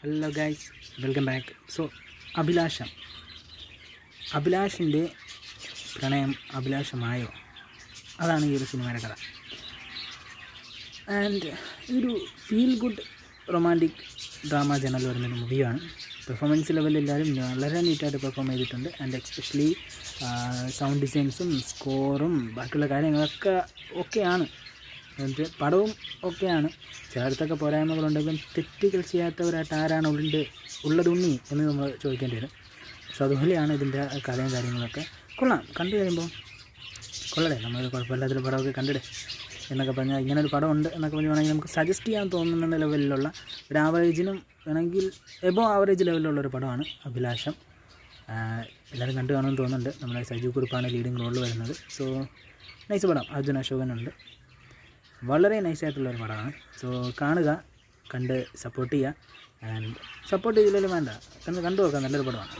Hello guys, welcome back. So അഭിലാഷിൻ്റെ പ്രണയം അഭിലാഷമായോ? അതാണ് ഈ ഒരു സിനിമയുടെ കഥ. ആൻഡ് ഇതൊരു ഫീൽ ഗുഡ് റൊമാൻറ്റിക് ഡ്രാമ ജനൽ വരുന്നൊരു മൂവിയാണ്. പെർഫോമൻസ് ലെവലിൽ എല്ലാവരും വളരെ നീറ്റായിട്ട് പെർഫോം ചെയ്തിട്ടുണ്ട്. ആൻഡ് എക്സ്പെഷ്യലി സൗണ്ട് ഡിസൈൻസും സ്കോറും ബാക്കിയുള്ള കാര്യങ്ങളൊക്കെ ഓക്കെയാണ്. എന്നിട്ട് പടവും ഓക്കെയാണ്. ചിലയിടത്തൊക്കെ പോരായ്മകളുണ്ടെങ്കിലും തെറ്റുകൾ ചെയ്യാത്തവരായിട്ട് ആരാണ് ഉള്ളതുണ്ണി എന്ന് നമ്മൾ ചോദിക്കേണ്ടി വരും. സോ അതുപോലെയാണ് ഇതിൻ്റെ കഥയും കാര്യങ്ങളൊക്കെ. കൊള്ളാം, കണ്ടു കഴിയുമ്പോൾ കൊള്ളടേ, നമ്മൾ കുഴപ്പമില്ലാത്തൊരു പടമൊക്കെ കണ്ടിടേ എന്നൊക്കെ പറഞ്ഞാൽ ഇങ്ങനൊരു പടമുണ്ട് എന്നൊക്കെ പറഞ്ഞ് വേണമെങ്കിൽ നമുക്ക് സജസ്റ്റ് ചെയ്യാൻ തോന്നുന്ന ലെവലിലുള്ള ഒരു ആവറേജിനും വേണമെങ്കിൽ എബോ ആവറേജ് ലെവലിലുള്ളൊരു പടമാണ് അഭിലാഷം. എല്ലാവരും കണ്ടു കാണുമെന്ന് തോന്നുന്നുണ്ട്. നമ്മുടെ സജു കുറുപ്പാണ് ലീഡിങ് റോളിൽ വരുന്നത്. സോ നൈസ് പടം. അർജുൻ അശോകനുണ്ട്. വളരെ നൈസായിട്ടുള്ളൊരു പടമാണ്. സോ കാണുക, കണ്ട് സപ്പോർട്ട് ചെയ്യുക. ആൻഡ് സപ്പോർട്ട് ചെയ്തില്ലെങ്കിലും വേണ്ട, കണ്ടു നോക്കാം. നല്ലൊരു പടമാണ്.